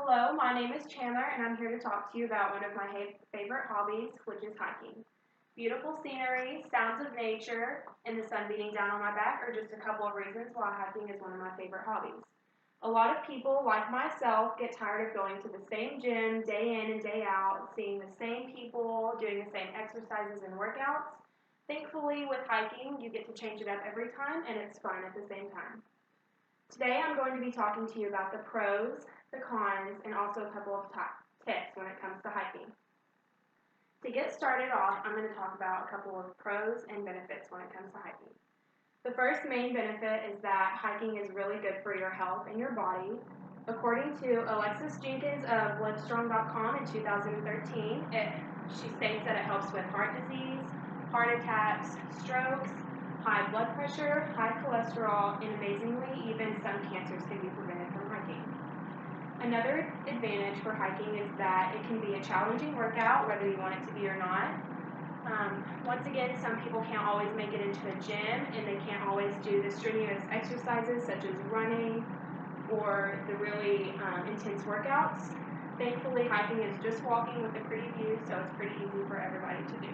Hello, my name is Chandler, and I'm here to talk to you about one of my favorite hobbies, which is hiking. Beautiful scenery, sounds of nature, and the sun beating down on my back are just a couple of reasons why hiking is one of my favorite hobbies. A lot of people, like myself, get tired of going to the same gym day in and day out, seeing the same people, doing the same exercises and workouts. Thankfully, with hiking, you get to change it up every time, and it's fun at the same time. Today I'm going to be talking to you about the pros, the cons, and also a couple of tips when it comes to hiking. To get started off, I'm going to talk about a couple of pros and benefits when it comes to hiking. The first main benefit is that hiking is really good for your health and your body. According to Alexis Jenkins of Livestrong.com in 2013, she states that it helps with heart disease, heart attacks, strokes, high blood pressure, high cholesterol, and amazingly, even some cancers can be prevented from hiking. Another advantage for hiking is that it can be a challenging workout, whether you want it to be or not. Once again, some people can't always make it into a gym, and they can't always do the strenuous exercises such as running or the really intense workouts. Thankfully, hiking is just walking with a pretty view, so it's pretty easy for everybody to do.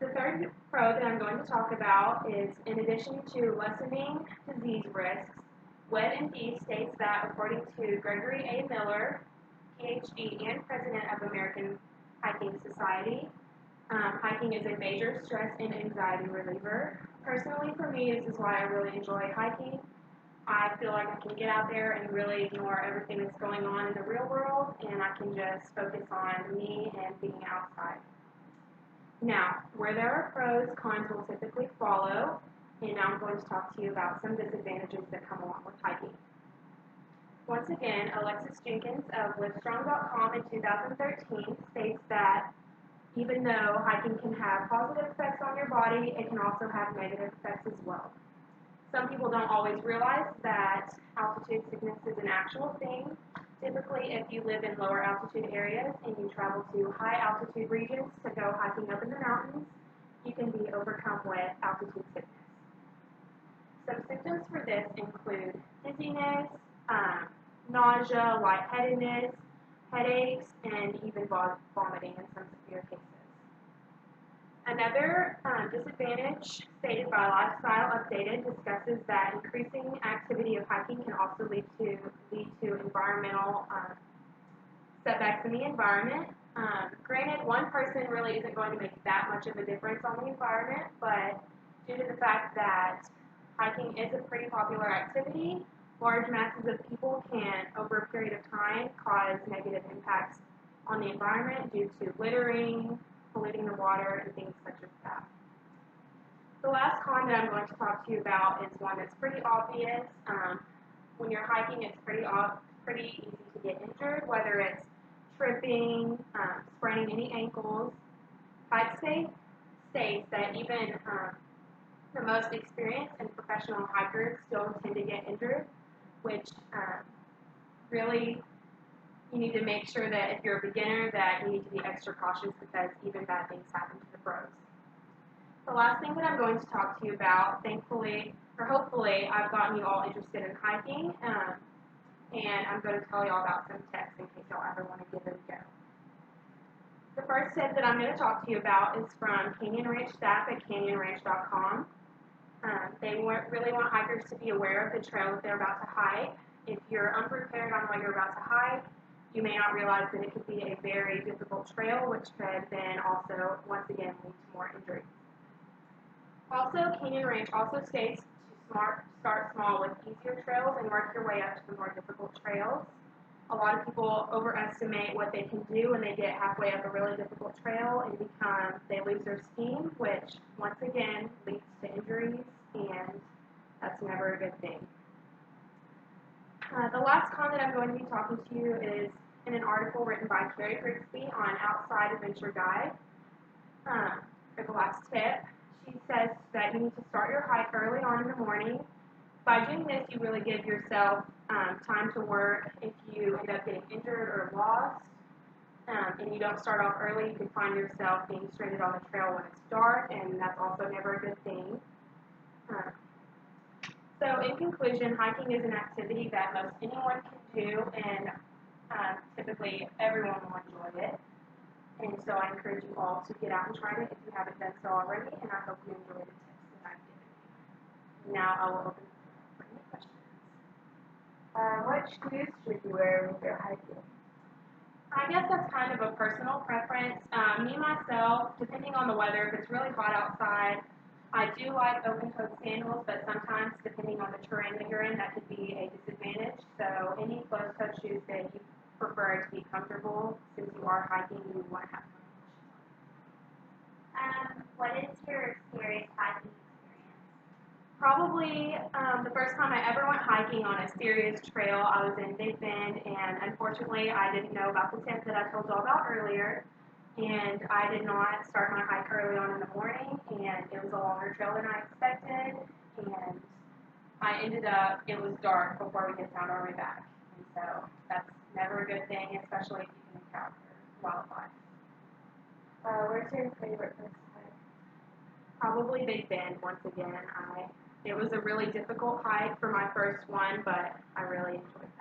The third pro that I'm going to talk about is, in addition to lessening disease risks, WebMD states that according to Gregory A. Miller, PhD and President of American Hiking Society, hiking is a major stress and anxiety reliever. Personally, for me, this is why I really enjoy hiking. I feel like I can get out there and really ignore everything that's going on in the real world, and I can just focus on me and being outside. Now, where there are pros, cons will typically follow, and now I'm going to talk to you about some disadvantages that come along with hiking. Once again, Alexis Jenkins of Livestrong.com in 2013 states that even though hiking can have positive effects on your body, it can also have negative effects as well. Some people don't always realize that altitude sickness is an actual thing. Typically, if you live in lower altitude areas and you travel to high altitude regions to go hiking up in the mountains, you can be overcome with altitude sickness. Some symptoms for this include dizziness, nausea, lightheadedness, headaches, and even vomiting in some severe cases. Another disadvantage stated by Lifestyle Updated discusses that increasing activity of hiking can also lead to environmental setbacks in the environment. Granted, one person really isn't going to make that much of a difference on the environment, but due to the fact that hiking is a pretty popular activity, large masses of people can, over a period of time, cause negative impacts on the environment due to littering, polluting the water, and things such as that. The last con that I'm going to talk to you about is one that's pretty obvious. When you're hiking, it's pretty easy to get injured, whether it's tripping, spraining any ankles. BikeSafe states that even the most experienced and professional hikers still tend to get injured, which really you need to make sure that if you're a beginner that you need to be extra cautious because even bad things happen to the pros. The last thing that I'm going to talk to you about, thankfully, or hopefully, I've gotten you all interested in hiking, and I'm going to tell you all about some tips in case y'all ever want to give it a go. The first tip that I'm going to talk to you about is from Canyon Ranch staff at canyonranch.com. They really want hikers to be aware of the trail that they're about to hike. If you're unprepared on what you're about to hike, you may not realize that it could be a very difficult trail, which could then also, once again, lead to more injuries. Also, Canyon Ranch also states to start small with easier trails and work your way up to the more difficult trails. A lot of people overestimate what they can do when they get halfway up a really difficult trail and they lose their steam, which once again leads to injuries, and that's never a good thing. The last con that I'm going to be talking to you is in an article written by Carrie Grigsby on Outside Adventure Guide. For the last tip, she says that you need to start your hike early on in the morning. By doing this, you really give yourself time to work if you end up getting injured or lost, and you don't start off early. You can find yourself being stranded on the trail when it's dark, and that's also never a good thing. So in conclusion, hiking is an activity that most anyone can do, and typically everyone will enjoy it. And so I encourage you all to get out and try it if you haven't done so already, and I hope you enjoy the tips that I've given you. Now I will open the floor for any questions. What shoes should you wear when you're hiking? I guess that's kind of a personal preference. Me, myself, depending on the weather, if it's really hot outside, I do like open-toed sandals, but sometimes, depending on the terrain that you're in, that could be a disadvantage. So any closed-toed shoes that you prefer to be comfortable, since you are hiking, you want to have What is your scariest hiking experience? probably the first time I ever went hiking on a serious trail, I was in Big Bend, and unfortunately, I didn't know about the tent that I told y'all about earlier, and I did not start my hike early on in the morning, and it was a longer trail than I expected, and I ended up, it was dark before we had found our way back, and so that's never a good thing, especially if you can encounter wildlife. Where's your favorite place to hike? Probably Big Bend once again. It was a really difficult hike for my first one, but I really enjoyed it.